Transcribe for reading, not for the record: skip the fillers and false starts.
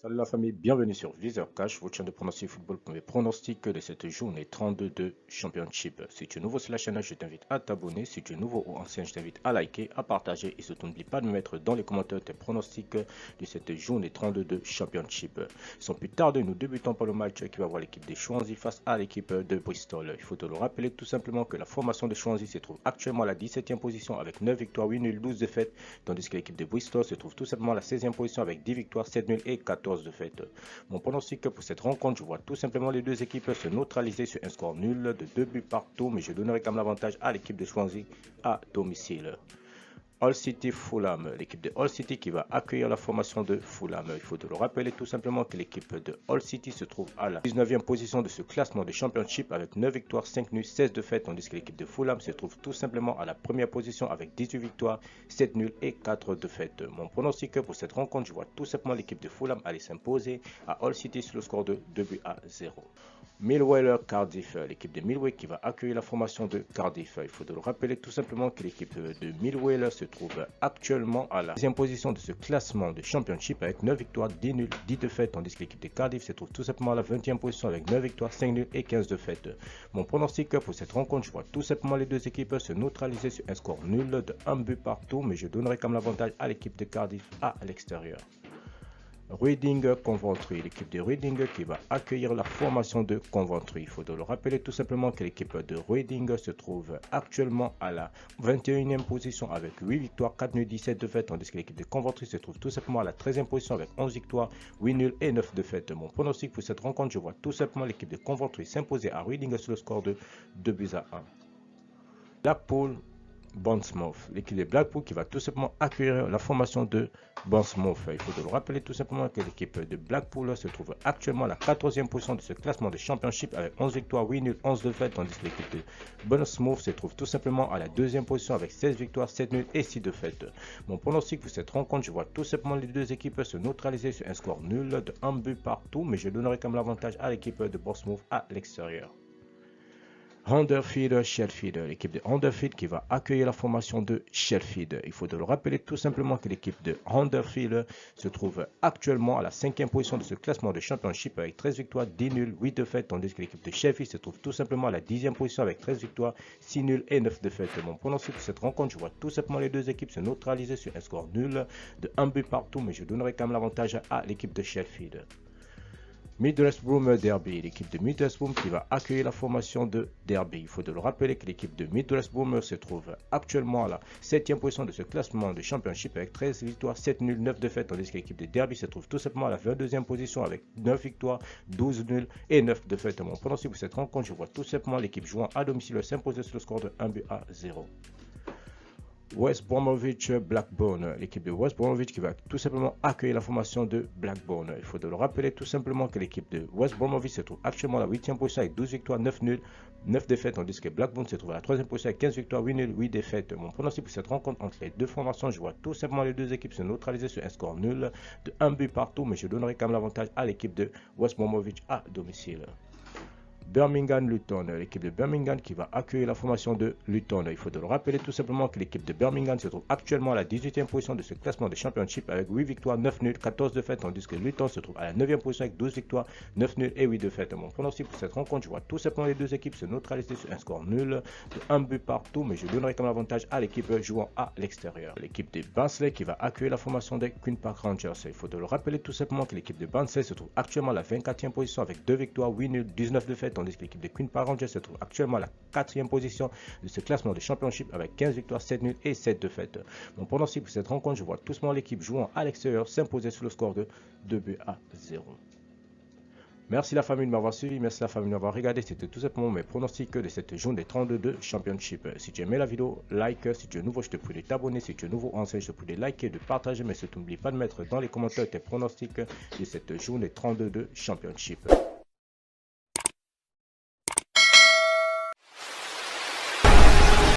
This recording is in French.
Salut la famille, bienvenue sur Viseur Cash, votre chaîne de pronostic football pour mes pronostics de cette journée 32 de Championship. Si tu es nouveau sur la chaîne, je t'invite à t'abonner. Si tu es nouveau ou ancien, je t'invite à liker, à partager et surtout n'oublie pas de me mettre dans les commentaires tes pronostics de cette journée 32 de Championship. Sans plus tarder, nous débutons par le match qui va voir l'équipe des Swansea face à l'équipe de Bristol. Il faut te le rappeler tout simplement que la formation de Swansea se trouve actuellement à la 17e position avec 9 victoires, 8 nuls, 12 défaites, tandis que l'équipe de Bristol se trouve tout simplement à la 16e position avec 10 victoires, 7 nuls et 14 de fait. Mon pronostic pour cette rencontre, je vois tout simplement les deux équipes se neutraliser sur un score nul de 2 buts partout, mais je donnerai quand même l'avantage à l'équipe de Swansea à domicile. Hull City Fulham, l'équipe de Hull City qui va accueillir la formation de Fulham. Il faut te le rappeler tout simplement que l'équipe de Hull City se trouve à la 19e position de ce classement de Championship avec 9 victoires, 5 nuls, 16 défaites, tandis que l'équipe de Fulham se trouve tout simplement à la première position avec 18 victoires, 7 nuls et 4 défaites. Mon pronostic pour cette rencontre, je vois tout simplement l'équipe de Fulham aller s'imposer à Hull City sur le score de 2 buts à 0. Millwall Cardiff, l'équipe de Millwall qui va accueillir la formation de Cardiff. Il faut le rappeler tout simplement que l'équipe de Millwall se trouve actuellement à la 10e position de ce classement de Championship avec 9 victoires, 10 nuls, 10 défaites, tandis que l'équipe de Cardiff se trouve tout simplement à la 20e position avec 9 victoires, 5 nuls et 15 défaites. Mon pronostic pour cette rencontre, je vois tout simplement les deux équipes se neutraliser sur un score nul de 1 but partout, mais je donnerai comme l'avantage à l'équipe de Cardiff à l'extérieur. Reading Coventry, l'équipe de Reading qui va accueillir la formation de Coventry. Il faut le rappeler tout simplement que l'équipe de Reading se trouve actuellement à la 21e position avec 8 victoires, 4 nuls, 17 défaites, tandis que l'équipe de Coventry se trouve tout simplement à la 13e position avec 11 victoires, 8 nuls et 9 défaites. Mon pronostic pour cette rencontre, je vois tout simplement l'équipe de Coventry s'imposer à Reading sur le score de 2 buts à 1. Blackpool Bournemouth, l'équipe de Blackpool qui va tout simplement accueillir la formation de Bournemouth. Il faut le rappeler tout simplement que l'équipe de Blackpool se trouve actuellement à la 14e position de ce classement de Championship avec 11 victoires, 8 nuls, 11 défaites, tandis que l'équipe de Bournemouth se trouve tout simplement à la 2e position avec 16 victoires, 7 nuls et 6 défaites. Mon pronostic pour cette rencontre, je vois tout simplement les deux équipes se neutraliser sur un score nul de 1 but partout, mais je donnerai comme l'avantage à l'équipe de Bournemouth à l'extérieur. Huddersfield Sheffield, l'équipe de Huddersfield qui va accueillir la formation de Sheffield. Il faut le rappeler tout simplement que l'équipe de Huddersfield se trouve actuellement à la 5e position de ce classement de Championship avec 13 victoires, 10 nuls, 8 défaites, tandis que l'équipe de Sheffield se trouve tout simplement à la 10e position avec 13 victoires, 6 nuls et 9 défaites. Mon pronostic pour cette rencontre, je vois tout simplement les deux équipes se neutraliser sur un score nul de 1 but partout, mais je donnerai quand même l'avantage à l'équipe de Sheffield. Middlesbrough Derby, l'équipe de Middlesbrough qui va accueillir la formation de Derby. Il faut le rappeler que l'équipe de Middlesbrough se trouve actuellement à la 7e position de ce classement de Championship avec 13 victoires, 7 nuls, 9 défaites, tandis que l'équipe de Derby se trouve tout simplement à la 22e position avec 9 victoires, 12 nuls et 9 défaites. Mon pronostic pour cette rencontre, je vois tout simplement l'équipe jouant à domicile s'imposer sur le score de 1 but à 0. West Bromwich Blackburn, l'équipe de West Bromwich qui va tout simplement accueillir la formation de Blackburn. Il faut le rappeler tout simplement que l'équipe de West Bromwich se trouve actuellement à la 8e position avec 12 victoires, 9 nuls, 9 défaites, tandis que Blackburn se trouve à la 3e position avec 15 victoires, 8 nuls, 8 défaites. Mon pronostic pour cette rencontre entre les deux formations, je vois tout simplement les deux équipes se neutraliser sur un score nul de 1 but partout, mais je donnerai quand même l'avantage à l'équipe de West Bromwich à domicile. Birmingham Luton, l'équipe de Birmingham qui va accueillir la formation de Luton. Il faut le rappeler tout simplement que l'équipe de Birmingham se trouve actuellement à la 18e position de ce classement de Championship avec 8 victoires, 9 nuls, 14 défaites, tandis que Luton se trouve à la 9e position avec 12 victoires, 9 nuls et 8 défaites. Mon pronostic pour cette rencontre, je vois tout simplement les deux équipes se neutraliser sur un score nul de 1 but partout, mais je donnerai comme avantage à l'équipe jouant à l'extérieur. L'équipe de Barnsley qui va accueillir la formation des Queen's Park Rangers. Il faut le rappeler tout simplement que l'équipe de Barnsley se trouve actuellement à la 24e position avec 2 victoires, 8 nuls, 19 défaites, tandis que l'équipe de Queen's Park Rangers se trouve actuellement à la 4e position de ce classement de Championship avec 15 victoires, 7 nuls et 7 défaites. Mon pronostic pour cette rencontre, je vois tout simplement l'équipe jouant à l'extérieur s'imposer sur le score de 2 buts à 0. Merci la famille de m'avoir suivi, merci la famille de m'avoir regardé. C'était tout simplement mes pronostics de cette journée 32 de Championship. Si tu aimais la vidéo, like. Si tu es nouveau, je te prie de t'abonner. Si tu es nouveau ancien, je te prie de liker, de partager. Mais surtout, n'oublie pas de mettre dans les commentaires tes pronostics de cette journée 32 de Championship.